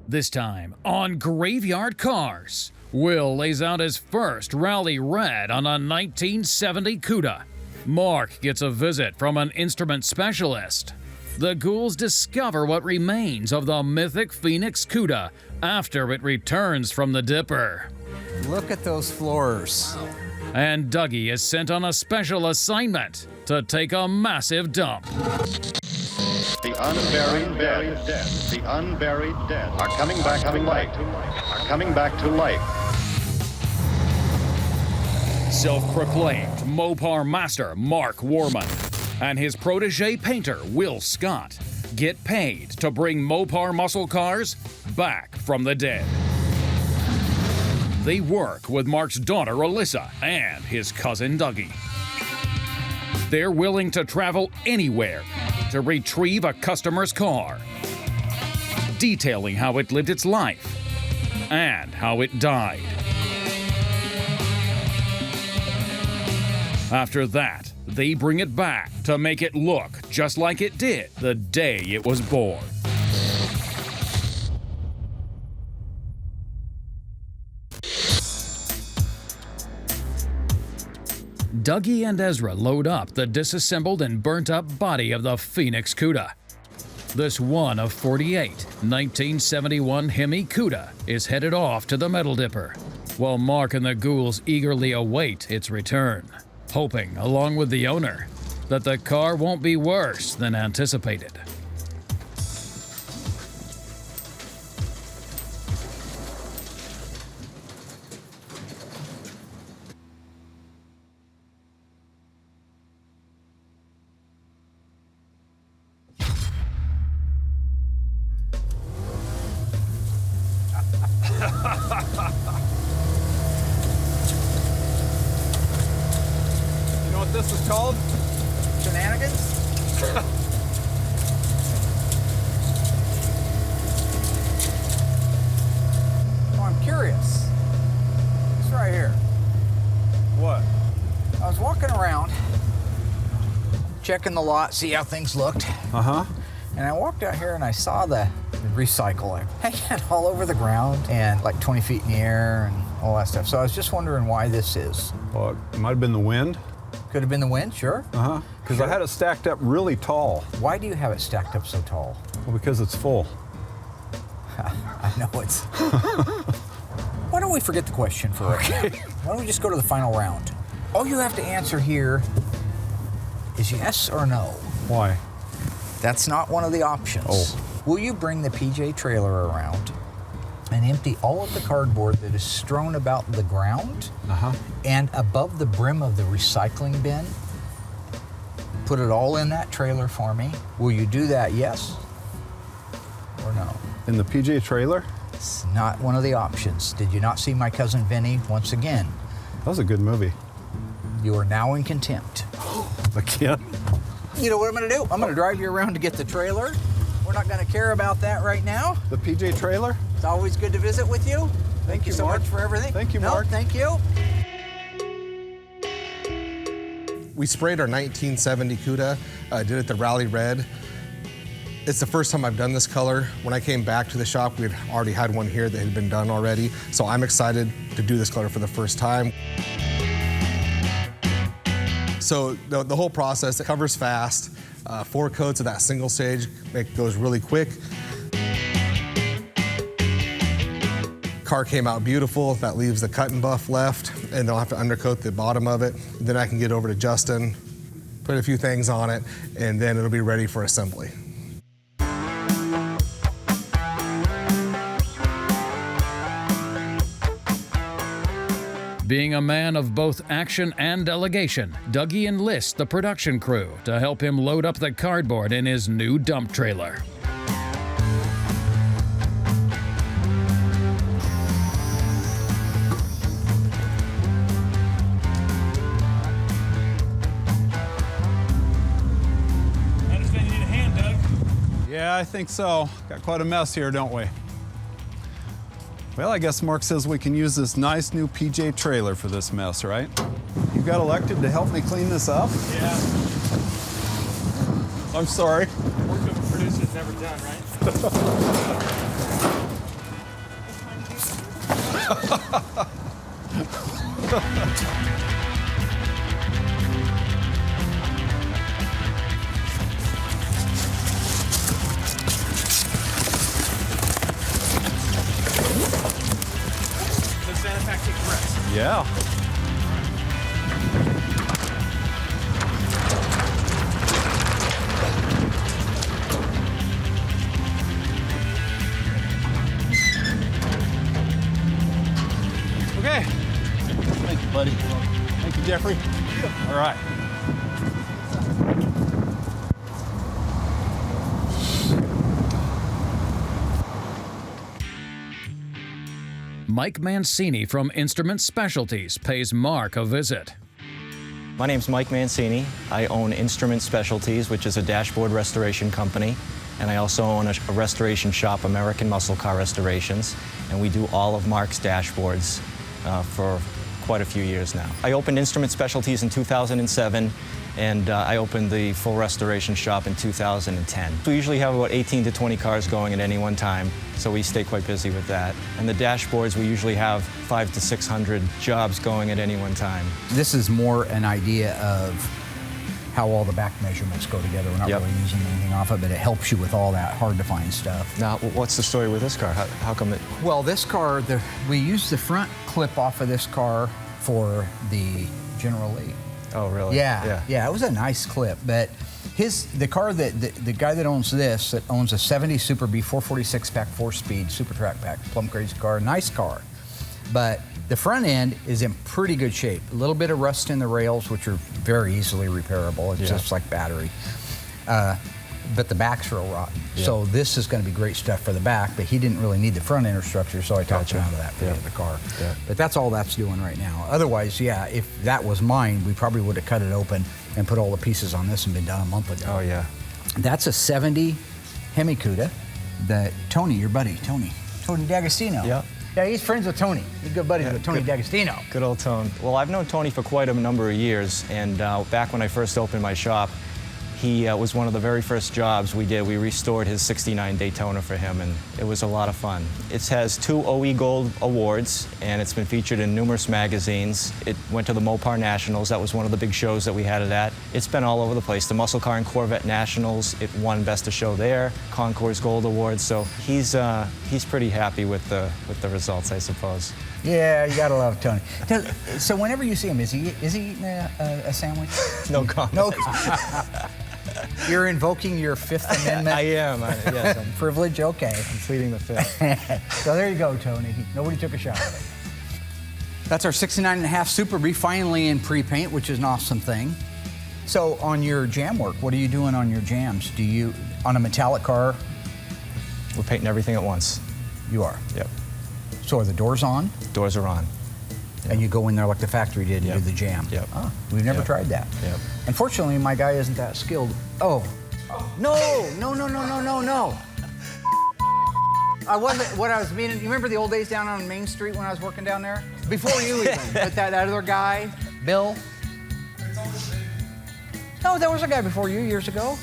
This time on Graveyard Carz, Will lays out his first rally red on a 1970 Cuda. Mark gets a visit from an instrument specialist. The ghouls discover what remains of the mythic Phoenix Cuda after it returns from the Dipper. Look at those floors. And Dougie is sent on a special assignment to take a massive dump. The unburied dead, the unburied dead are coming back to life, are coming back to life. Self-proclaimed Mopar master Mark Warman and his protege painter Will Scott get paid to bring Mopar muscle cars back from the dead. They work with Mark's daughter Alyssa and his cousin Dougie. They're willing to travel anywhere to retrieve a customer's car, detailing how it lived its life and how it died. After that, they bring it back to make it look just like it did the day it was born. Dougie and Ezra load up the disassembled and burnt-up body of the Phoenix Cuda. This one of 48 1971 Hemi Cuda is headed off to the Metal Dipper, while Mark and the ghouls eagerly await its return, hoping, along with the owner, that the car won't be worse than anticipated. You know what this is called? Shenanigans? Oh, I'm curious. It's right here. What? I was walking around, checking the lot, see how things looked. Uh-huh. And I walked out here and I saw the recycling hanging all over the ground and like 20 feet in the air and all that stuff. So I was just wondering why this is. Well, it might have been the wind. Could have been the wind, sure. Uh-huh. Because I had it stacked up really tall. Why do you have it stacked up so tall? Well, because it's full. I know it's... Why don't we forget the question for right now? Why don't we just go to the final round? All you have to answer here is yes or no. Why? That's not one of the options. Oh. Will you bring the PJ trailer around and empty all of the cardboard that is strewn about the ground and above the brim of the recycling bin? Put it all in that trailer for me. Will you do that, yes or no? In the PJ trailer? It's not one of the options. Did you not see My Cousin Vinny once again? That was a good movie. You are now in contempt. Again? You know what I'm gonna do? I'm gonna drive you around to get the trailer. We're not gonna care about that right now. The PJ trailer? It's always good to visit with you. Thank you so Mark. much for everything. Thank you, No, Mark. thank you. We sprayed our 1970 Cuda, did it the Rally Red. It's the first time I've done this color. When I came back to the shop, we had already had one here that had been done already. So I'm excited to do this color for the first time. So the whole process, it covers fast. 4 coats of that single stage, goes really quick. Car came out beautiful. That leaves the cut and buff left, and they'll have to undercoat the bottom of it. Then I can get over to Justin, put a few things on it, and then it'll be ready for assembly. Being a man of both action and delegation, Dougie enlists the production crew to help him load up the cardboard in his new dump trailer. I understand you need a hand, Doug. Yeah, I think so. Got quite a mess here, don't we? Well, I guess Mark says we can use this nice new PJ trailer for this mess, right? You got elected to help me clean this up? Yeah. I'm sorry. Work of a producer's never done, right? Yeah. Okay. Thank you, buddy. Thank you, Jeffrey. All right. Mike Mancini from Instrument Specialties pays Mark a visit. My name's Mike Mancini. I own Instrument Specialties, which is a dashboard restoration company, and I also own a restoration shop, American Muscle Car Restorations, and we do all of Mark's dashboards for quite a few years now. I opened Instrument Specialties in 2007, and I opened the full restoration shop in 2010. We usually have about 18 to 20 cars going at any one time, so we stay quite busy with that. And the dashboards, we usually have 500 to 600 jobs going at any one time. This is more an idea of how all the back measurements go together. We're not Yep. really using anything off of it. It helps you with all that hard-to-find stuff. Now, what's the story with this car? How come it... Well, this car, we used the front clip off of this car for the General Lee. Oh, really? Yeah, it was a nice clip, but the car the guy that owns this, that owns a 70 Super B 446 pack 4-speed Super Track pack, plumb crazy car, nice car, but the front end is in pretty good shape. A little bit of rust in the rails, which are very easily repairable. It's just like battery. But the back's real rotten. Yeah. So this is going to be great stuff for the back, but he didn't really need the front end structure, so I talked him out of that for the other car. Yeah. But that's all that's doing right now. Otherwise, yeah, if that was mine, we probably would have cut it open and put all the pieces on this and been done a month ago. Oh, yeah. That's a 70 Hemi Cuda that Tony, your buddy, Tony D'Agostino. Yeah. Yeah, he's friends with Tony. He's good buddies with Tony D'Agostino. Good old Tone. Well, I've known Tony for quite a number of years, and back when I first opened my shop, he was one of the very first jobs we did. We restored his '69 Daytona for him, and it was a lot of fun. It has 2 OE Gold awards, and it's been featured in numerous magazines. It went to the Mopar Nationals. That was one of the big shows that we had it at. It's been all over the place. The Muscle Car and Corvette Nationals, it won Best of Show there. Concours Gold Awards. So he's pretty happy with the results, I suppose. Yeah, you gotta love Tony. So whenever you see him, is he eating a sandwich? No comment. No. You're invoking your Fifth Amendment. I am. Yes, I'm privilege. Okay. pleading the fifth. So there you go, Tony. Nobody took a shot at it. That's our 69.5 Super B, finally in pre-paint, which is an awesome thing. So on your jam work, what are you doing on your jams? Do you, on a metallic car? We're painting everything at once. You are. Yep. So are the doors on? Doors are on. And you go in there like the factory did and Yep. do the jam? Yep. Oh, we've never Yep. tried that. Yep. Unfortunately, my guy isn't that skilled. Oh. No. I wasn't, what I was meaning, you remember the old days down on Main Street when I was working down there? Before you even, but that other guy, Bill? No, there was a guy before you years ago.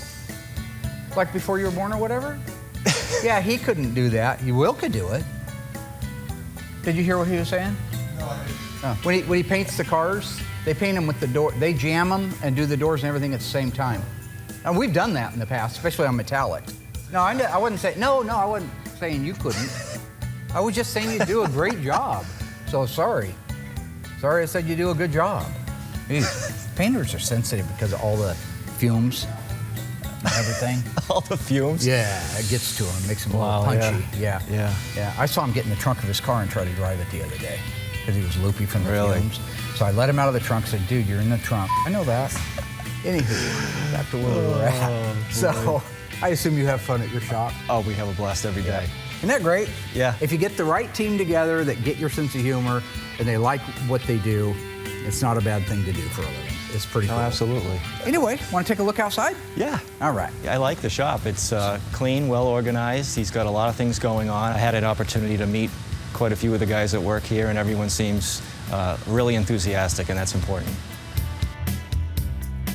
Like before you were born or whatever? Yeah, he couldn't do that. Will could do it. Did you hear what he was saying? No, I didn't. Oh. When he paints the cars, they paint them with the door. They jam them and do the doors and everything at the same time. And we've done that in the past, especially on metallic. No, I wouldn't say, no, I wasn't saying you couldn't. I was just saying you do a great job. So sorry. Sorry I said you do a good job. Ew. Painters are sensitive because of all the fumes and everything. All the fumes? Yeah, it gets to him, makes him a little punchy. Yeah. I saw him get in the trunk of his car and try to drive it the other day because he was loopy from the fumes. So I let him out of the trunk and said, dude, you're in the trunk. I know that. Anywho, back to where we were at. So I assume you have fun at your shop. Oh, we have a blast every day. Isn't that great? Yeah. If you get the right team together that get your sense of humor and they like what they do, it's not a bad thing to do for a living. It's pretty cool. Oh, absolutely. Anyway, want to take a look outside? Yeah. All right. I like the shop. It's clean, well organized. He's got a lot of things going on. I had an opportunity to meet quite a few of the guys that work here, and everyone seems really enthusiastic, and that's important.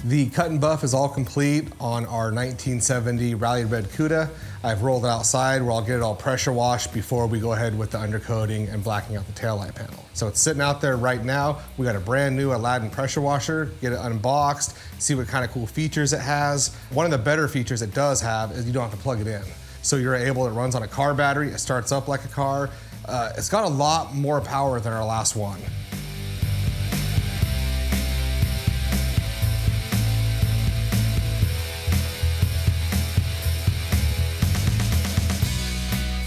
The cut and buff is all complete on our 1970 Rally Red Cuda. I've rolled it outside where I'll get it all pressure washed before we go ahead with the undercoating and blacking out the taillight panel. So it's sitting out there right now. We got a brand new Aladdin pressure washer, get it unboxed, see what kind of cool features it has. One of the better features it does have is you don't have to plug it in. So you're able, it runs on a car battery, it starts up like a car. It's got a lot more power than our last one.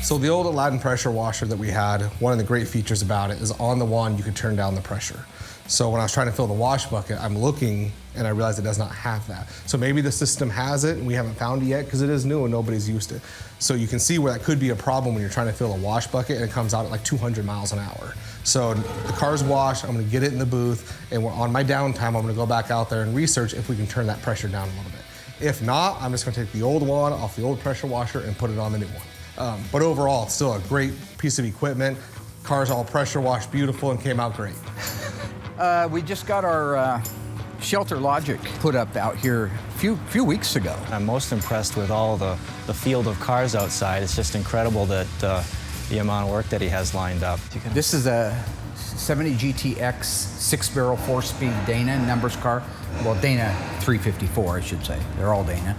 So the old Aladdin pressure washer that we had, one of the great features about it is on the wand you could turn down the pressure. So when I was trying to fill the wash bucket, I'm looking and I realized it does not have that. So maybe the system has it and we haven't found it yet because it is new and nobody's used it. So you can see where that could be a problem when you're trying to fill a wash bucket and it comes out at like 200 miles an hour. So the car's washed, I'm gonna get it in the booth, and on my downtime, I'm gonna go back out there and research if we can turn that pressure down a little bit. If not, I'm just gonna take the old one off the old pressure washer and put it on the new one. But overall, it's still a great piece of equipment. Car's all pressure washed beautiful and came out great. We just got our shelter logic put up out here a few weeks ago. I'm most impressed with all the field of cars outside. It's just incredible that the amount of work that he has lined up. This is a 70 GTX 6-barrel 4-speed Dana numbers car. Well, Dana 354, I should say. They're all Dana.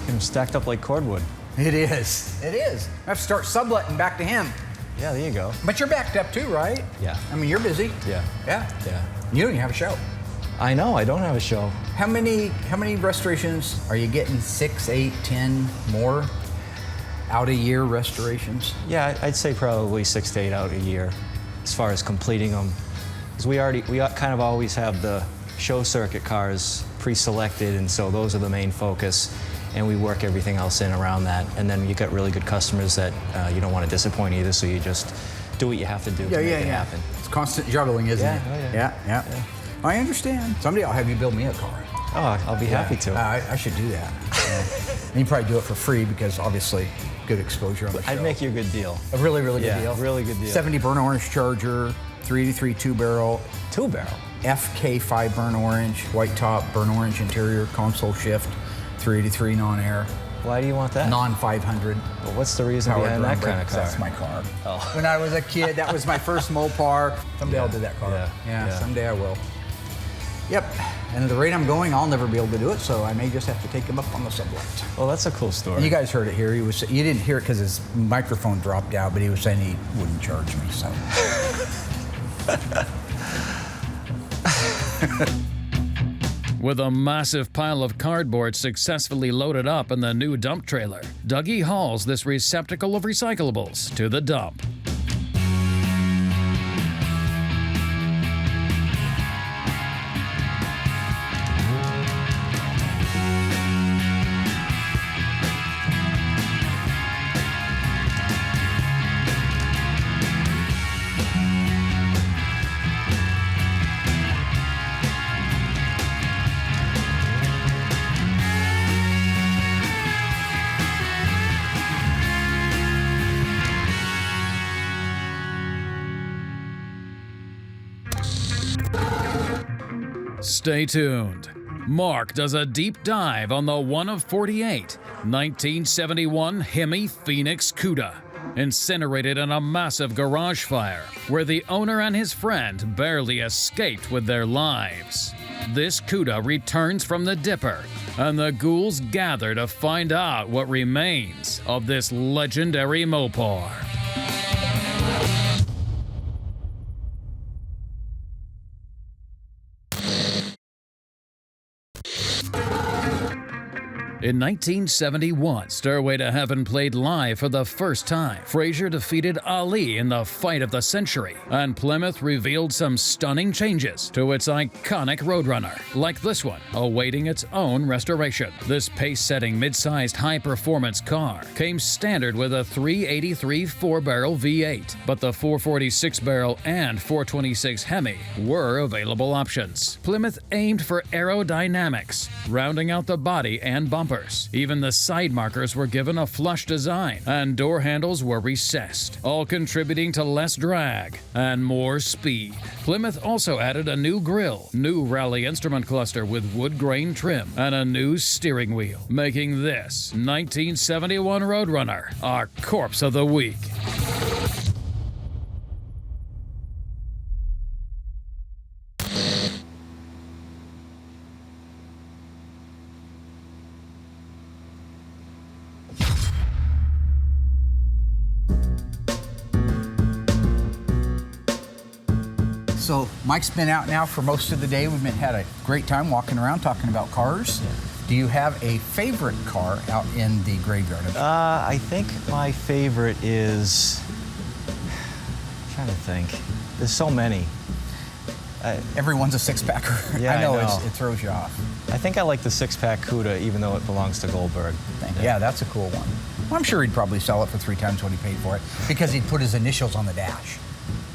And stacked up like cordwood. It is. It is. I have to start subletting back to him. Yeah, there you go. But you're backed up too, right? Yeah. I mean, you're busy. Yeah. Yeah. Yeah. You don't even have a show. I know, I don't have a show. How many restorations are you getting? 6, 8, 10 more out a year restorations? Yeah, I'd say probably 6 to 8 out a year as far as completing them. Because we kind of always have the show circuit cars pre-selected, and so those are the main focus. And we work everything else in around that. And then you got really good customers that you don't want to disappoint either, so you just do what you have to do to make it happen. It's constant juggling, isn't it? Oh, Yeah. I understand. Someday I'll have you build me a car. Oh, I'll be happy to. I should do that. And you probably do it for free because obviously good exposure on the show. I'd make you a good deal. A really, really good deal. Really good deal. 70 burnt orange Charger, 383 2-barrel. 2-barrel? FK5 burnt orange, white top, burnt orange interior, console shift, 383 non-air. Why do you want that? Non-500. Well, what's the reason behind that kind of car? That's my car. Oh. When I was a kid, that was my first Mopar. Someday I'll do that car. Yeah, someday I will. Yep, and at the rate I'm going, I'll never be able to do it, so I may just have to take him up on the sublet. Well, that's a cool story. You guys heard it here. You didn't hear it because his microphone dropped out, but he was saying he wouldn't charge me, so. With a massive pile of cardboard successfully loaded up in the new dump trailer, Dougie hauls this receptacle of recyclables to the dump. Stay tuned. Mark does a deep dive on the one of 48, 1971 Hemi Phoenix Cuda, incinerated in a massive garage fire where the owner and his friend barely escaped with their lives. This Cuda returns from the Dipper, and the ghouls gather to find out what remains of this legendary Mopar. In 1971, Stairway to Heaven played live for the first time. Frazier defeated Ali in the fight of the century, and Plymouth revealed some stunning changes to its iconic Roadrunner, like this one, awaiting its own restoration. This pace-setting mid-sized high-performance car came standard with a 383 4-barrel V8, but the 446-barrel and 426 Hemi were available options. Plymouth aimed for aerodynamics, rounding out the body and bumper. colors. Even the side markers were given a flush design, and door handles were recessed, all contributing to less drag and more speed. Plymouth also added a new grille, new rally instrument cluster with wood grain trim, and a new steering wheel, making this 1971 Roadrunner our corpse of the week. So Mike's been out now for most of the day. We've had a great time walking around talking about cars. Yeah. Do you have a favorite car out in the graveyard? I think my favorite is, I'm trying to think. There's so many. Everyone's a six-packer. Yeah, I know. it throws you off. I think I like the six-pack Cuda, even though it belongs to Goldberg. Yeah, that's a cool one. Well, I'm sure he'd probably sell it for 3 times what he paid for it because he'd put his initials on the dash.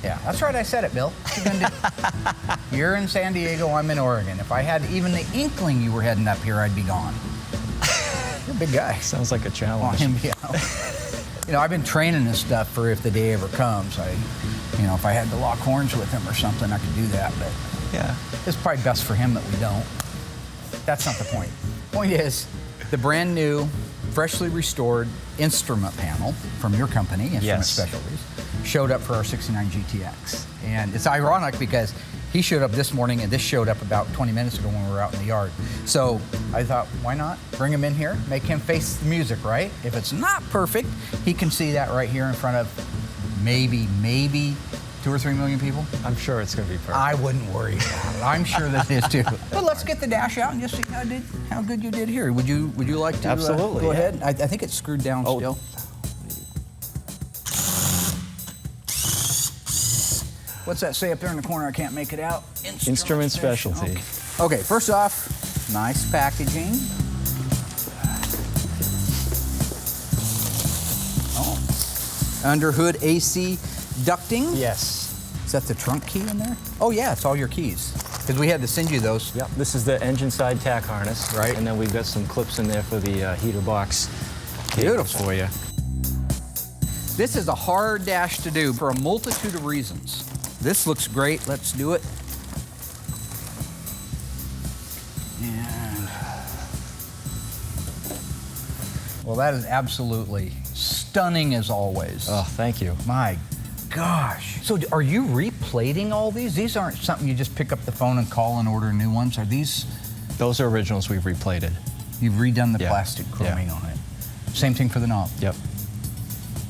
Yeah, that's right. I said it, Bill. What you gonna do? You're in San Diego. I'm in Oregon. If I had even the inkling you were heading up here, I'd be gone. You're a big guy. Sounds like a challenge. You know, I've been training this stuff for if the day ever comes. If I had to lock horns with him or something, I could do that. But yeah, it's probably best for him that we don't. That's not the point. Point is, the brand new, freshly restored instrument panel from your company, Instrument Specialties, showed up for our 69 GTX. And it's ironic because he showed up this morning and this showed up about 20 minutes ago when we were out in the yard. So I thought, why not bring him in here, make him face the music, right? If it's not perfect, he can see that right here in front of maybe 2 or 3 million people. I'm sure it's going to be perfect. I wouldn't worry about it. I'm sure that it is too. But let's get the dash out and just see how good you did here. Would you like to Absolutely, go ahead? I think it's screwed down still. What's that say up there in the corner? I can't make it out. Instrument Specialty. Okay, first off, nice packaging. Under hood AC ducting. Yes. Is that the trunk key in there? Oh yeah, it's all your keys. Because we had to send you those. Yep, this is the engine side tack harness. Right. And then we've got some clips in there for the heater box. Beautiful. For you. This is a hard dash to do for a multitude of reasons. This looks great, let's do it. And, well, that is absolutely stunning as always. Oh, thank you. My gosh. So are you replating all these? These aren't something you just pick up the phone and call and order new ones. Are these? Those are originals we've replated. You've redone the plastic chroming on it. Same thing for the knob? Yep.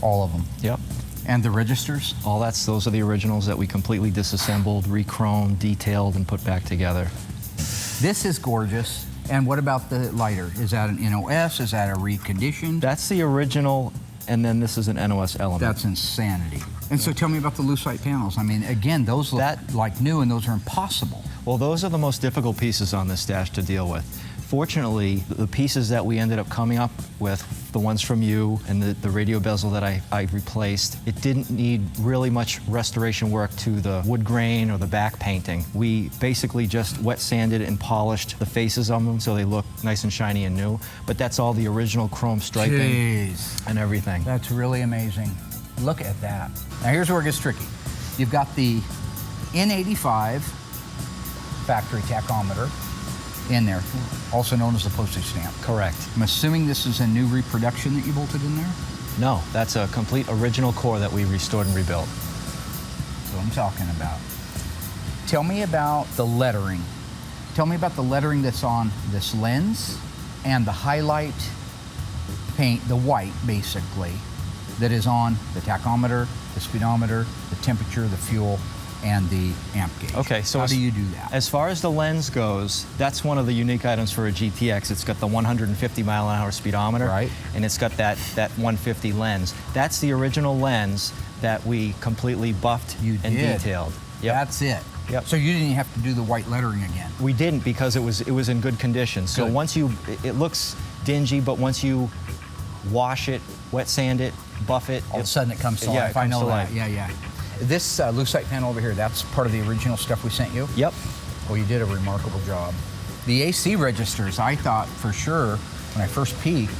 All of them? Yep. And the registers? Those are the originals that we completely disassembled, re-chromed, detailed, and put back together. This is gorgeous. And what about the lighter? Is that an NOS? Is that a reconditioned? That's the original, and then this is an NOS element. That's insanity. And so tell me about the lucite panels. I mean, again, those look like new and those are impossible. Well, those are the most difficult pieces on this dash to deal with. Fortunately, the pieces that we ended up coming up with, the ones from you and the radio bezel that I replaced, it didn't need really much restoration work to the wood grain or the back painting. We basically just wet sanded and polished the faces of them so they look nice and shiny and new. But that's all the original chrome striping and everything. That's really amazing. Look at that. Now here's where it gets tricky. You've got the N85 factory tachometer in there, also known as the postage stamp. Correct. I'm assuming this is a new reproduction that you bolted in there? No, that's a complete original core that we restored and rebuilt. That's what I'm talking about. Tell me about the lettering. Tell me about the lettering that's on this lens and the highlight paint, the white basically, that is on the tachometer, the speedometer, the temperature, the fuel, and the amp gauge. Okay, so how do you do that? As far as the lens goes, that's one of the unique items for a GTX. It's got the 150 mile an hour speedometer, right, and it's got that 150 lens. That's the original lens that we completely buffed and detailed. Yep. That's it. Yep. So you didn't have to do the white lettering again? We didn't, because it was in good condition. So once it looks dingy, but once you wash it, wet sand it, buff it, all of a sudden it comes to life. Yeah, it comes to life. Yeah. This lucite panel over here, that's part of the original stuff we sent you? Yep. Well, you did a remarkable job. The AC registers, I thought for sure when I first peeked,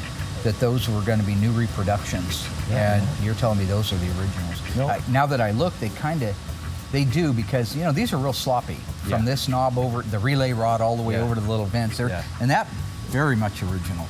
that those were going to be new reproductions. Yeah. And you're telling me those are the originals. Nope. Now that I look, they do, because, you know, these are real sloppy. From Yeah. this knob over, the relay rod all the way Yeah. over to the little vents there. Yeah. And that, very much original.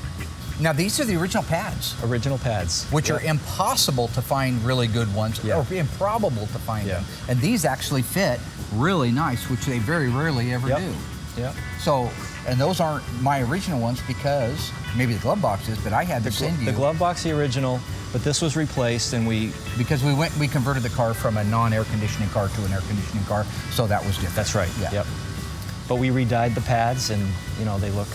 Now, these are the original pads, Original pads. which Yep. are impossible to find really good ones, Yeah. or improbable to find Yeah. them. And these actually fit really nice, which they very rarely ever Yep. do. Yep. So, and those aren't my original ones, because maybe the glove box is, but I had to send you. The glove box, the original, but this was replaced, and we. Because we converted the car from a non-air conditioning car to an air conditioning car, so that was different. That's right. Yeah. Yep. But we re-dyed the pads, and you know they look.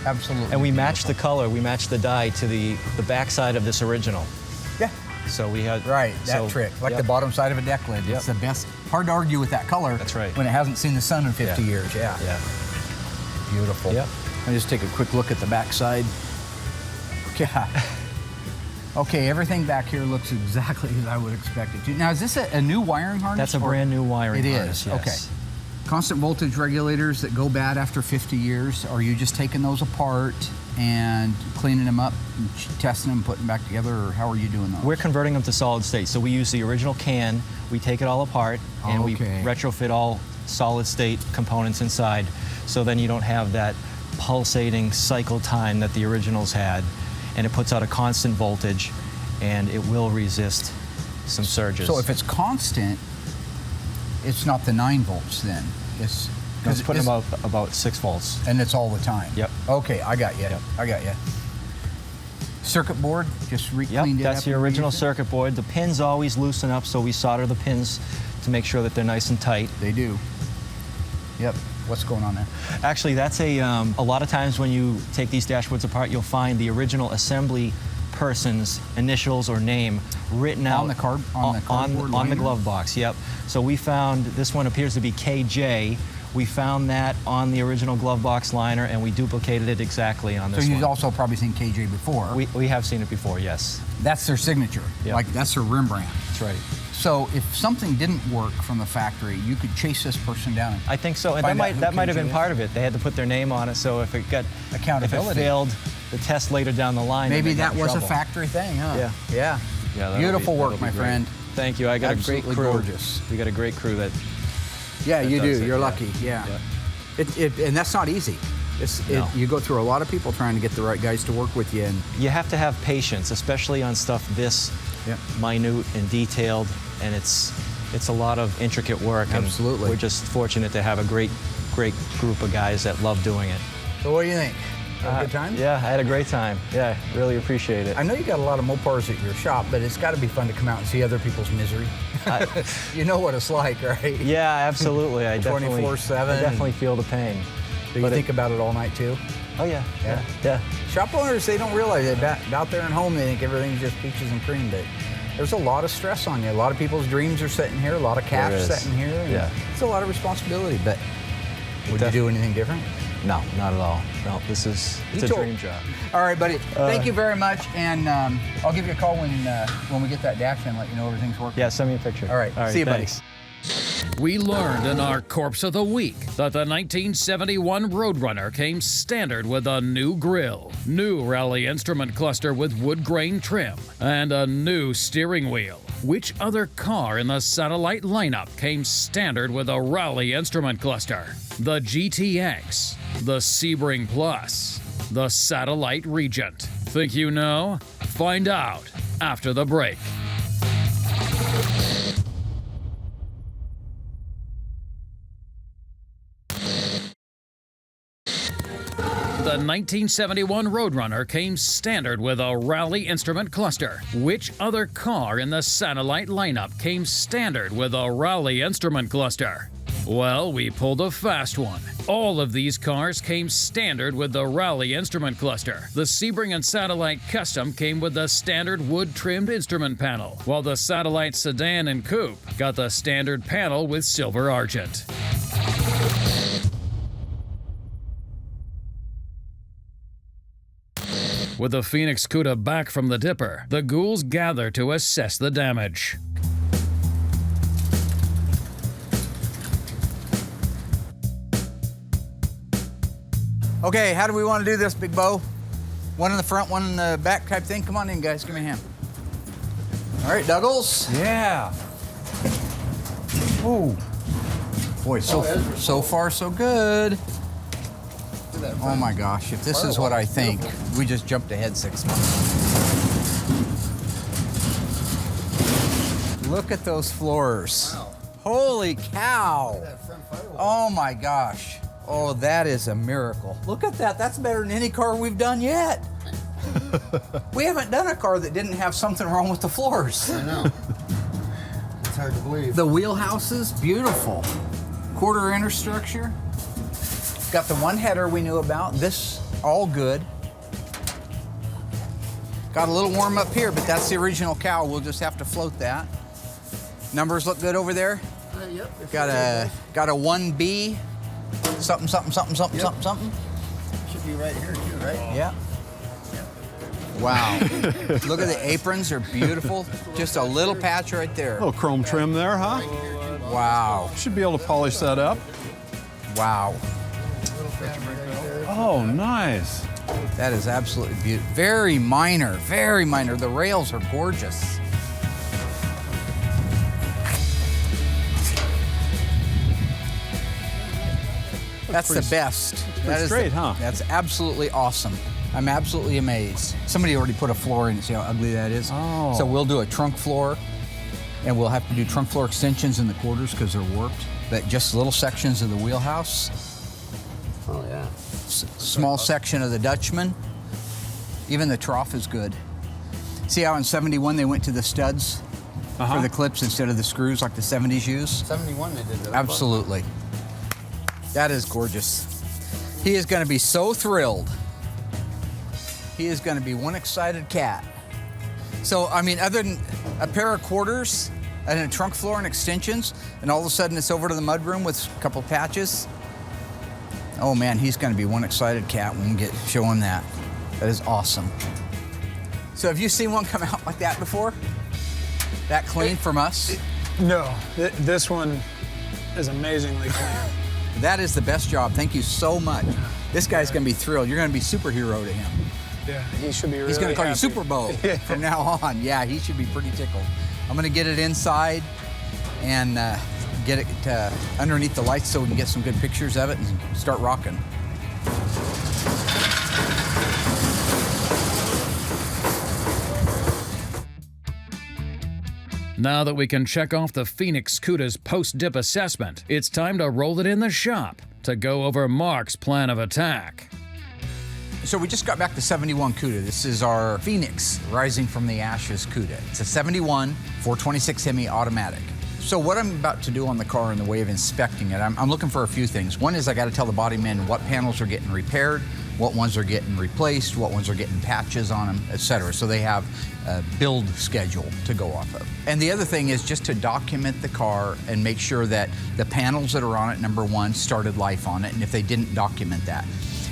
Absolutely. And we matched the color. We matched the dye to the backside of this original. Yeah. So we had. Right, that so, trick, like yep. the bottom side of a deck lid. Yep. It's the best. Hard to argue with that color. That's right. When it hasn't seen the sun in 50 Yeah. years. Yeah. Yeah. Beautiful. Yep. Let me just take a quick look at the back side. Yeah. Okay, everything back here looks exactly as I would expect it to. Now, is this a new wiring harness? That's a or- brand new wiring It harness, is. yes. Okay. Constant voltage regulators that go bad after 50 years. Are you just taking those apart and cleaning them up, and testing them, putting them back together, or how are you doing those? We're converting them to solid state. So we use the original can, we take it all apart, and we Okay. retrofit all solid state components inside. So then you don't have that pulsating cycle time that the originals had, and it puts out a constant voltage, and it will resist some surges. So if it's constant, it's not the 9 volts then. It's It's putting about 6 volts. and it's all the time. Yep. Okay, I got you. Yep. I got you. Circuit board, just Yep, cleaned it up. that's the and original reused it? circuit board. The pins always loosen up, so we solder the pins to make sure that they're nice and tight. They do. Yep. What's going on there? Actually, that's a lot of times when you take these dashboards apart, you'll find the original assembly person's initials or name written out On the cardboard on the liner? glove box. Yep. So we found this one appears to be KJ. We found that on the original glove box liner, and we duplicated it exactly on So this you've one. also probably seen KJ before. We have seen it before, yes. That's their signature. Yep. Like that's their Rembrandt. That's right. So if something didn't work from the factory, you could chase this person down. I think so, and Find out who that might have been KJ is. part of it. They had to put their name on it, so if it Accountability. failed the test later down the line, then Maybe they got that in was a trouble. factory thing, huh? Yeah. Yeah. Yeah, that'll Beautiful be- work, that'll my be great. friend. Thank you. I got Absolutely a great crew. gorgeous. We got a great crew that. Yeah, That you does do. it, You're yeah. lucky. Yeah. Yeah. And that's not easy. No. You go through a lot of people trying to get the right guys to work with you. And You have to have patience, especially on stuff this Yeah. minute and detailed, and it's a lot of intricate work. And Absolutely. we're just fortunate to have a great group of guys that love doing it. so what do you think? Have a good time? Yeah, I had a great time. Yeah, really appreciate it. I know you got a lot of Mopars at your shop, but it's got to be fun to come out and see other people's misery. You know what it's like, right? Yeah, absolutely. I definitely 24/7. I definitely feel the pain. Do you But think about it all night too? Oh yeah, Yeah. yeah. Shop owners, they don't realize it. Out there and home, they think everything's just peaches and cream, but there's a lot of stress on you. A lot of people's dreams are sitting here, a lot of cash is. sitting here. And Yeah. It's a lot of responsibility, but would you Def- do anything different? No, not at all. No, it's You a told- dream job. All right, buddy. Thank you very much, and I'll give you a call when we get that dash in, let you know everything's working. Yeah, send me a picture. All right. See you, buddy. thanks. We learned in our Corpse of the Week that the 1971 Roadrunner came standard with a new grille, new rally instrument cluster with wood grain trim, and a new steering wheel. Which other car in the Satellite lineup came standard with a rally instrument cluster? The GTX, the Sebring Plus, the Satellite Regent. Think you know? Find out after the break. The 1971 Roadrunner came standard with a rally instrument cluster. Which other car in the Satellite lineup came standard with a rally instrument cluster? Well, we pulled a fast one. All of these cars came standard with the rally instrument cluster. The Sebring and Satellite Custom came with the standard wood-trimmed instrument panel, while the Satellite Sedan and Coupe got the standard panel with silver argent. With the Phoenix Cuda back from the dipper, the ghouls gather to assess the damage. Okay, how do we want to do this, Big Bo? One in the front, one in the back type thing. Come on in, guys. Give me a hand. All right, Douglas. Yeah. Ooh. Boy, so far so good. Oh my gosh, if this is what I think, we just jumped ahead 6 months. Look at those floors. Wow. Holy cow. That front firewall. Oh my gosh. Oh, that is a miracle. Look at that. That's better than any car we've done yet. We haven't done a car that didn't have something wrong with the floors. I know. It's hard to believe. The wheelhouses, beautiful. Quarter inner structure. Got the one header we knew about. This, all good. Got a little warm up here, but that's the original cowl. We'll just have to float that. Numbers look good over there. Yep. Got a 1B, something, something. Should be right here too, right? Yeah. Wow. Look at the aprons, they're beautiful. Just a little patch right there. Little chrome trim there, huh? Wow. Should be able to polish that up. Wow. Oh, nice. That is absolutely beautiful. Very minor, very minor. The rails are gorgeous. That's the best. That is straight, huh? That's absolutely awesome. I'm absolutely amazed. Somebody already put a floor in it. See how ugly that is? Oh. So we'll do a trunk floor, and we'll have to do trunk floor extensions in the quarters because they're warped. But just little sections of the wheelhouse. Oh yeah. Small section of the Dutchman. Even the trough is good. See how in 71 they went to the studs for the clips instead of the screws like the 70s use? 71 they did that. Absolutely. That is gorgeous. He is going to be so thrilled. He is going to be one excited cat. So, I mean, other than a pair of quarters and a trunk floor and extensions, and all of a sudden it's over to the mudroom with a couple patches. Oh man, he's going to be one excited cat when we show him that. That is awesome. So have you seen one come out like that before? That clean from us? No, this one is amazingly clean. That is the best job. Thank you so much. This guy's going to be thrilled. You're going to be superhero to him. Yeah, he should be really He's going to call you happy. Super Bowl from now on. Yeah, he should be pretty tickled. I'm going to get it inside and get it underneath the lights so we can get some good pictures of it and start rocking. Now that we can check off the Phoenix Cuda's post-dip assessment, it's time to roll it in the shop to go over Mark's plan of attack. So we just got back to 71 Cuda. This is our Phoenix Rising from the Ashes Cuda. It's a 71 426 Hemi automatic. So what I'm about to do on the car in the way of inspecting it, I'm looking for a few things. One is I got to tell the body men what panels are getting repaired, what ones are getting replaced, what ones are getting patches on them, etc. So they have a build schedule to go off of. And the other thing is just to document the car and make sure that the panels that are on it, number one, started life on it, and if they didn't, document that.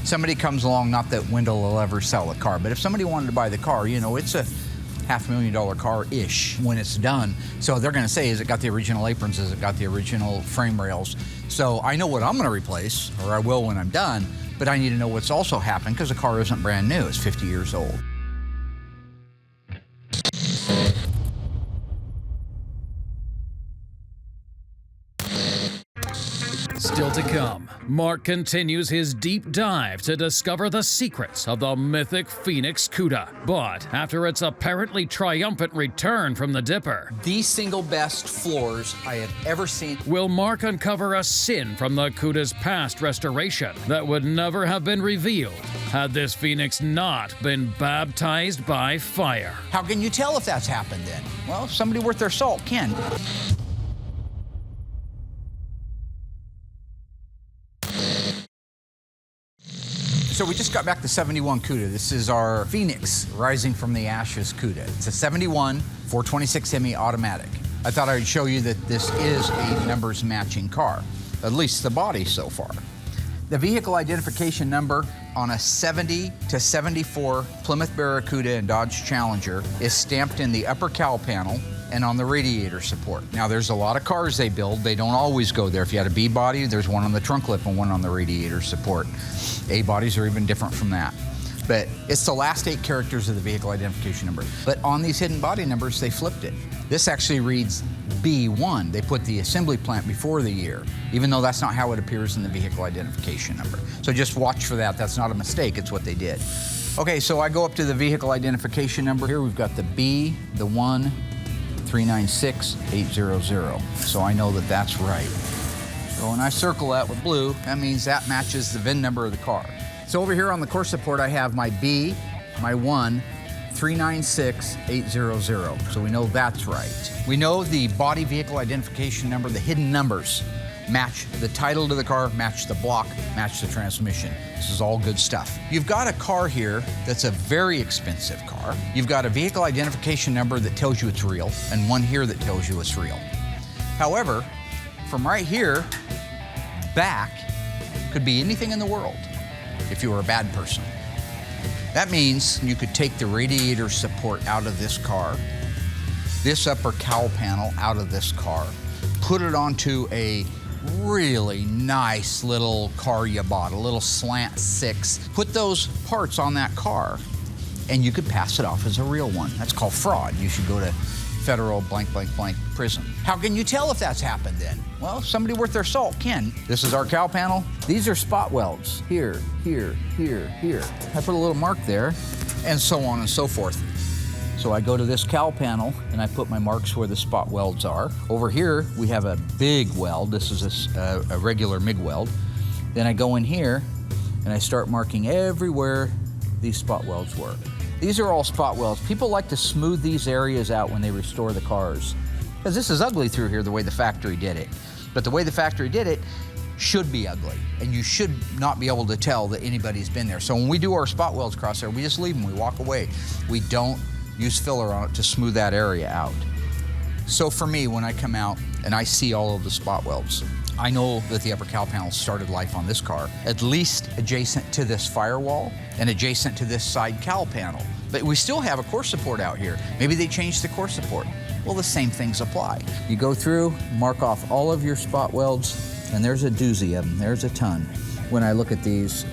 Somebody comes along, not that Wendell will ever sell a car, but if somebody wanted to buy the car, you know, it's a $500,000 car-ish when it's done. So they're gonna say, has it got the original aprons? Has it got the original frame rails? So I know what I'm gonna replace, or I will when I'm done, but I need to know what's also happened because the car isn't brand new, it's 50 years old. Still to come, Mark continues his deep dive to discover the secrets of the mythic Phoenix Cuda. But after its apparently triumphant return from the Dipper, The single best floors I have ever seen. will Mark uncover a sin from the Cuda's past restoration that would never have been revealed had this Phoenix not been baptized by fire? How can you tell if that's happened then? Well, somebody worth their salt can. So we just got back to 71 Cuda. This is our Phoenix Rising from the Ashes Cuda. It's a 71 426 Hemi automatic. I thought I'd show you that this is a numbers matching car, at least the body so far. The vehicle identification number on a 70 to 74 Plymouth Barracuda and Dodge Challenger is stamped in the upper cowl panel and on the radiator support. Now there's a lot of cars they build, they don't always go there. If you had a B body, there's one on the trunk lip and one on the radiator support. A bodies are even different from that. But it's the last 8 characters of the vehicle identification number. But on these hidden body numbers, they flipped it. This actually reads B1. They put the assembly plant before the year, even though that's not how it appears in the vehicle identification number. So just watch for that. That's not a mistake. It's what they did. Okay, so I go up to the vehicle identification number. Here we've got the B, the 1, 396800. So I know that that's right. So when I circle that with blue, that means that matches the VIN number of the car. So over here on the course report, I have my B, my 1, 396800. So we know that's right. We know the body vehicle identification number, the hidden numbers, match the title to the car, match the block, match the transmission. This is all good stuff. You've got a car here that's a very expensive car. You've got a vehicle identification number that tells you it's real, and one here that tells you it's real. However, from right here back could be anything in the world if you were a bad person. That means you could take the radiator support out of this car, this upper cowl panel out of this car, put it onto a really nice little car you bought, a little slant 6. Put those parts on that car and you could pass it off as a real one. That's called fraud. You should go to federal blank, blank, blank prison. How can you tell if that's happened then? Well, somebody worth their salt can. This is our cowl panel. These are spot welds. Here, here, here, here. I put a little mark there, and so on and so forth. So I go to this cowl panel and I put my marks where the spot welds are. Over here, we have a big weld. This is a regular MIG weld. Then I go in here and I start marking everywhere these spot welds were. These are all spot welds. People like to smooth these areas out when they restore the cars, because this is ugly through here the way the factory did it. But the way the factory did it should be ugly, and you should not be able to tell that anybody's been there. So when we do our spot welds across there, we just leave them, we walk away. We don't use filler on it to smooth that area out. So for me, when I come out and I see all of the spot welds, I know that the upper cowl panel started life on this car, at least adjacent to this firewall and adjacent to this side cowl panel. But we still have a core support out here. Maybe they changed the core support. Well, the same things apply. You go through, mark off all of your spot welds, and there's a doozy of them. There's a ton. When I look at these,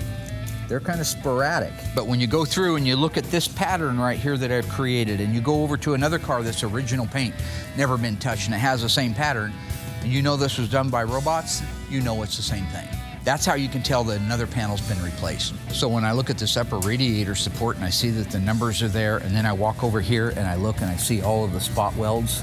they're kind of sporadic. But when you go through and you look at this pattern right here that I've created, and you go over to another car that's original paint, never been touched, and it has the same pattern, and you know this was done by robots, you know it's the same thing. That's how you can tell that another panel's been replaced. So when I look at this upper radiator support and I see that the numbers are there, and then I walk over here and I look and I see all of the spot welds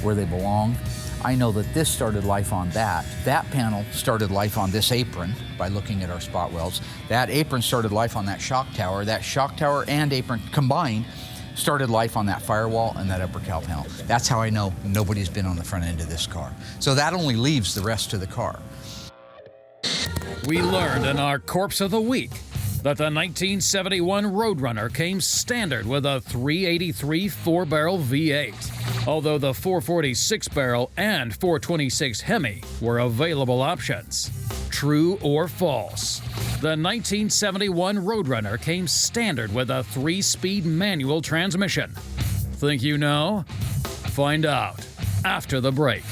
where they belong, I know that this started life on that. That panel started life on this apron by looking at our spot welds. That apron started life on that shock tower. That shock tower and apron combined started life on that firewall and that upper cowl panel. That's how I know nobody's been on the front end of this car. So that only leaves the rest of the car. We learned in our Corpse of the Week that the 1971 Roadrunner came standard with a 383 4-barrel V8, although the 440 6-barrel and 426 Hemi were available options. True or false? The 1971 Roadrunner came standard with a 3-speed manual transmission. Think you know? Find out after the break.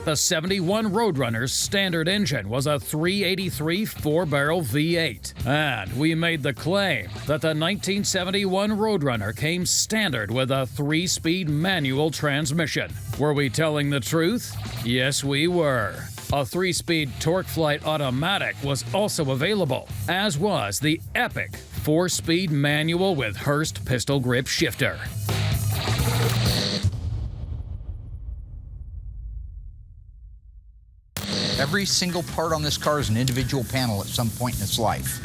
The 71 Roadrunner's standard engine was a 383 4-barrel V8. And we made the claim that the 1971 Roadrunner came standard with a 3-speed manual transmission. Were we telling the truth? Yes, we were. A 3-speed TorqueFlite automatic was also available, as was the epic 4-speed manual with Hurst pistol grip shifter. Every single part on this car is an individual panel at some point in its life.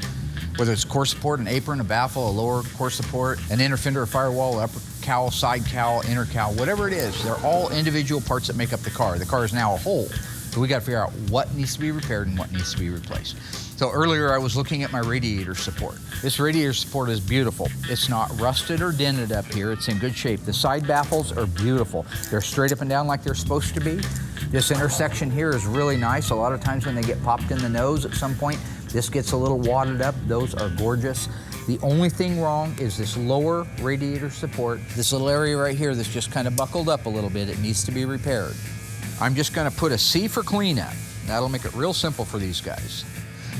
Whether it's core support, an apron, a baffle, a lower core support, an inner fender, a firewall, upper cowl, side cowl, inner cowl, whatever it is, they're all individual parts that make up the car. The car is now a whole. So we got to figure out what needs to be repaired and what needs to be replaced. So earlier I was looking at my radiator support. This radiator support is beautiful. It's not rusted or dented up here. It's in good shape. The side baffles are beautiful. They're straight up and down like they're supposed to be. This intersection here is really nice. A lot of times when they get popped in the nose at some point, this gets a little wadded up. Those are gorgeous. The only thing wrong is this lower radiator support. This little area right here that's just kind of buckled up a little bit. It needs to be repaired. I'm just gonna put a C for cleanup. That'll make it real simple for these guys.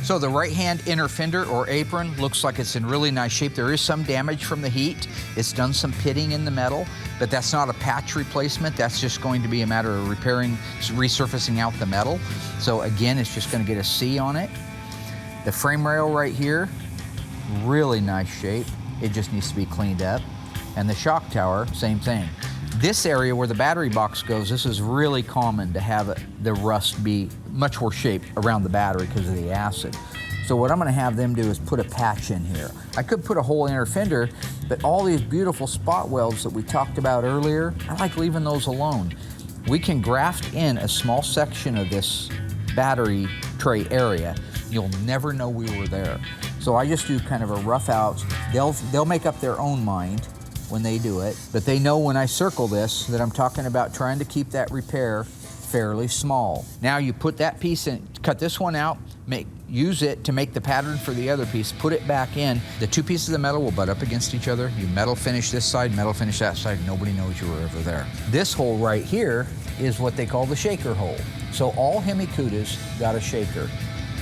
So the right-hand inner fender or apron looks like it's in really nice shape. There is some damage from the heat. It's done some pitting in the metal, but that's not a patch replacement. That's just going to be a matter of repairing, resurfacing out the metal. So again, it's just gonna get a C on it. The frame rail right here, really nice shape. It just needs to be cleaned up. And the shock tower, same thing. This area where the battery box goes, this is really common to have the rust be much worse shape around the battery because of the acid. So what I'm gonna have them do is put a patch in here. I could put a whole inner fender, but all these beautiful spot welds that we talked about earlier, I like leaving those alone. We can graft in a small section of this battery tray area. You'll never know we were there. So I just do kind of a rough out. They'll make up their own mind when they do it, but they know when I circle this that I'm talking about trying to keep that repair fairly small. Now you put that piece in, cut this one out, use it to make the pattern for the other piece, put it back in. The two pieces of metal will butt up against each other. You metal finish this side, metal finish that side, nobody knows you were ever there. This hole right here is what they call the shaker hole. So all Hemi Cudas got a shaker.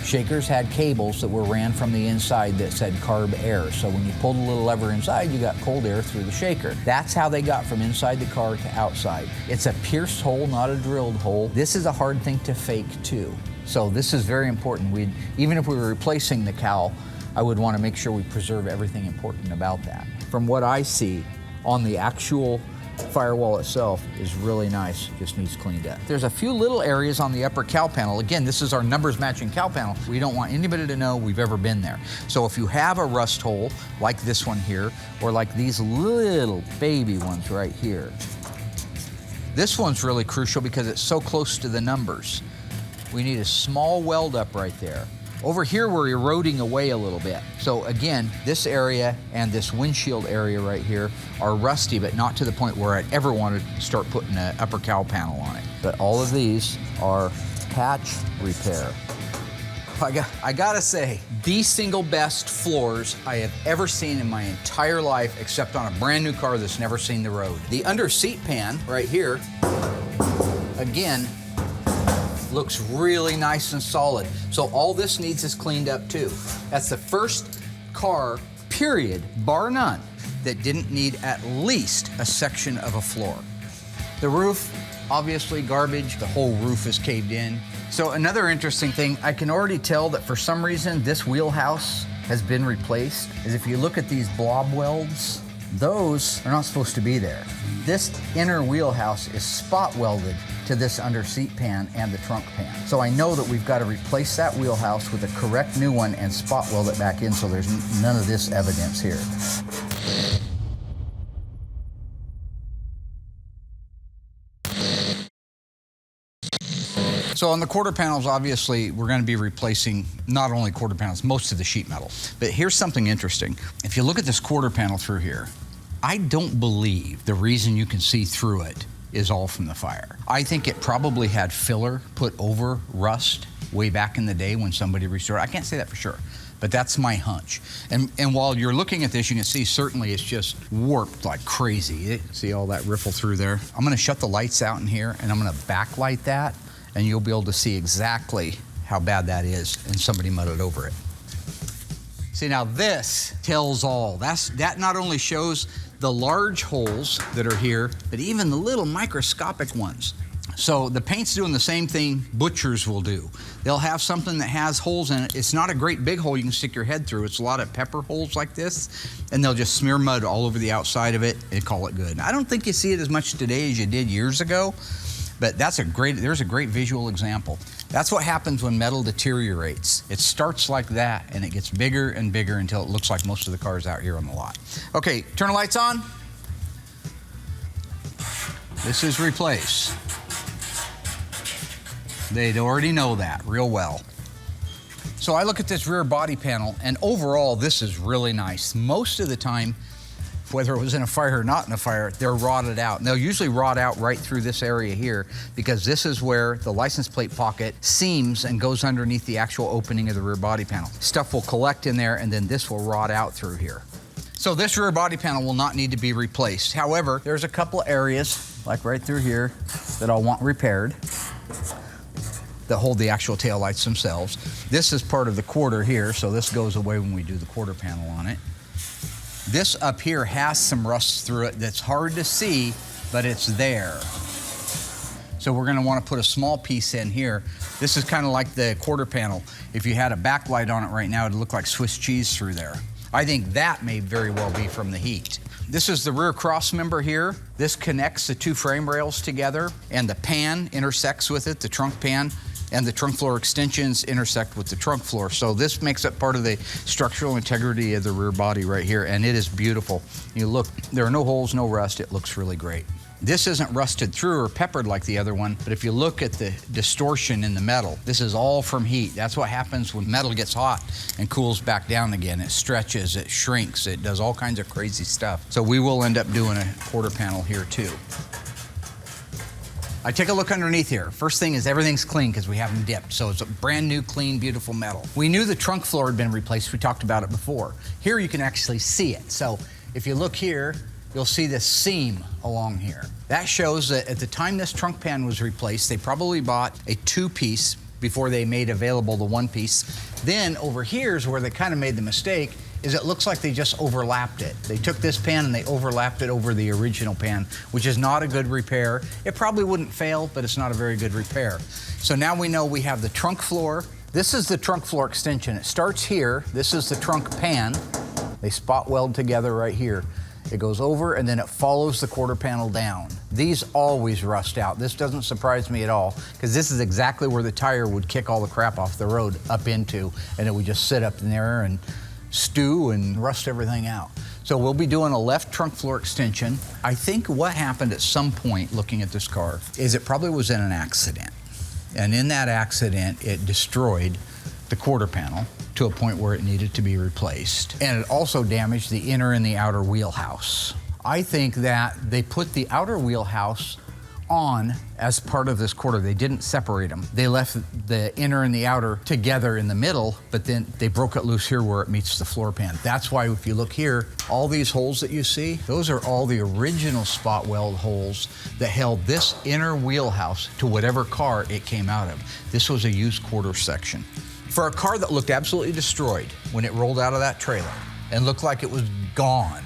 Shakers had cables that were ran from the inside that said carb air. So when you pulled a little lever inside, you got cold air through the shaker. That's how they got from inside the car to outside. It's a pierced hole, not a drilled hole. This is a hard thing to fake too. So this is very important. Even if we were replacing the cowl, I would want to make sure we preserve everything important about that. From what I see on the actual firewall itself is really nice, just needs cleaned up. There's a few little areas on the upper cowl panel. Again, this is our numbers matching cowl panel. We don't want anybody to know we've ever been there. So if you have a rust hole like this one here, or like these little baby ones right here, this one's really crucial because it's so close to the numbers. We need a small weld up right there. Over here, we're eroding away a little bit. So again, this area and this windshield area right here are rusty, but not to the point where I'd ever want to start putting an upper cowl panel on it. But all of these are patch repair. I gotta say, the single best floors I have ever seen in my entire life, except on a brand new car that's never seen the road. The under seat pan right here, again, looks really nice and solid. So all this needs is cleaned up too. That's the first car, period, bar none, that didn't need at least a section of a floor. The roof, obviously garbage. The whole roof is caved in. So another interesting thing, I can already tell that for some reason this wheelhouse has been replaced, is if you look at these blob welds, those are not supposed to be there. This inner wheelhouse is spot welded to this under seat pan and the trunk pan. So I know that we've got to replace that wheelhouse with a correct new one and spot weld it back in so there's none of this evidence here. So on the quarter panels, obviously, we're going to be replacing not only quarter panels, most of the sheet metal. But here's something interesting. If you look at this quarter panel through here, I don't believe the reason you can see through it is all from the fire. I think it probably had filler put over rust way back in the day when somebody restored it. I can't say that for sure, but that's my hunch. And while you're looking at this, you can see certainly it's just warped like crazy. See all that ripple through there? I'm gonna shut the lights out in here and I'm gonna backlight that and you'll be able to see exactly how bad that is and somebody mudded over it. See, now this tells all. That not only shows the large holes that are here, but even the little microscopic ones. So the paint's doing the same thing butchers will do. They'll have something that has holes in it. It's not a great big hole you can stick your head through. It's a lot of pepper holes like this, and they'll just smear mud all over the outside of it and call it good. Now, I don't think you see it as much today as you did years ago, but there's a great visual example. That's what happens when metal deteriorates. It starts like that, and it gets bigger and bigger until it looks like most of the cars out here on the lot. Okay, turn the lights on. This is replace. They'd already know that real well. So I look at this rear body panel, and overall, this is really nice. Most of the time, whether it was in a fire or not in a fire, they're rotted out. And they'll usually rot out right through this area here because this is where the license plate pocket seams and goes underneath the actual opening of the rear body panel. Stuff will collect in there and then this will rot out through here. So this rear body panel will not need to be replaced. However, there's a couple areas, like right through here, that I'll want repaired that hold the actual taillights themselves. This is part of the quarter here, so this goes away when we do the quarter panel on it. This up here has some rust through it that's hard to see, but it's there. So we're gonna wanna put a small piece in here. This is kind of like the quarter panel. If you had a backlight on it right now, it'd look like Swiss cheese through there. I think that may very well be from the heat. This is the rear cross member here. This connects the two frame rails together, and the pan intersects with it, the trunk pan, and the trunk floor extensions intersect with the trunk floor. So this makes up part of the structural integrity of the rear body right here, and it is beautiful. You look, there are no holes, no rust. It looks really great. This isn't rusted through or peppered like the other one, but if you look at the distortion in the metal, this is all from heat. That's what happens when metal gets hot and cools back down again. It stretches, it shrinks, it does all kinds of crazy stuff. So we will end up doing a quarter panel here too. I take a look underneath here. First thing is everything's clean because we haven't dipped. So it's a brand new, clean, beautiful metal. We knew the trunk floor had been replaced. We talked about it before. Here you can actually see it. So if you look here, you'll see this seam along here. That shows that at the time this trunk pan was replaced, they probably bought a two-piece before they made available the one-piece. Then over here is where they kind of made the mistake, is it looks like they just overlapped it. They took this pan and they overlapped it over the original pan, which is not a good repair. It probably wouldn't fail, but it's not a very good repair. So now we know we have the trunk floor. This is the trunk floor extension. It starts here. This is the trunk pan. They spot weld together right here. It goes over and then it follows the quarter panel down. These always rust out. This doesn't surprise me at all because this is exactly where the tire would kick all the crap off the road up into, and it would just sit up in there and stew and rust everything out. So we'll be doing a left trunk floor extension. I think what happened at some point looking at this car is it probably was in an accident. And in that accident, it destroyed the quarter panel to a point where it needed to be replaced. And it also damaged the inner and the outer wheelhouse. I think that they put the outer wheelhouse on as part of this quarter. They didn't separate them. They left the inner and the outer together in the middle, but then they broke it loose here where it meets the floor pan. That's why if you look here, all these holes that you see, those are all the original spot weld holes that held this inner wheelhouse to whatever car it came out of. This was a used quarter section. For a car that looked absolutely destroyed when it rolled out of that trailer and looked like it was gone,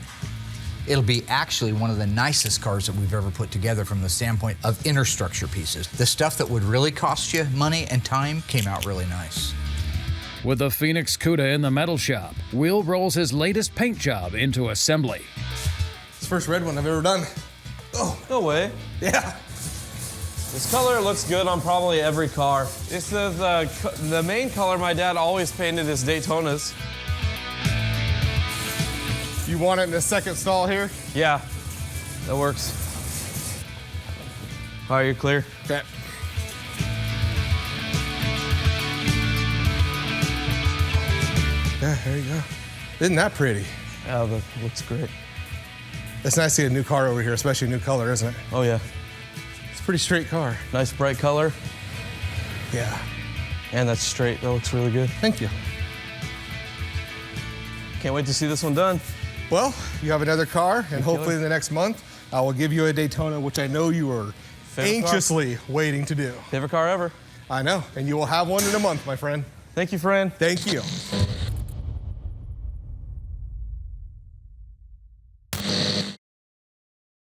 it'll be actually one of the nicest cars that we've ever put together from the standpoint of inner structure pieces. The stuff that would really cost you money and time came out really nice. With the Phoenix Cuda in the metal shop, Will rolls his latest paint job into assembly. It's the first red one I've ever done. Oh, no way. Yeah. This color looks good on probably every car. This is the main color my dad always painted his Daytonas. You want it in the second stall here? Yeah, that works. All right, you're clear. Okay. Yeah, there you go. Isn't that pretty? Yeah, that looks great. It's nice to see a new car over here, especially a new color, isn't it? Oh, yeah. It's a pretty straight car. Nice bright color. Yeah. And that's straight. That looks really good. Thank you. Can't wait to see this one done. Well, you have another car, and hopefully in the next month, I will give you a Daytona, which I know you are anxiously waiting to do. Favorite car ever. I know, and you will have one in a month, my friend. Thank you, friend. Thank you.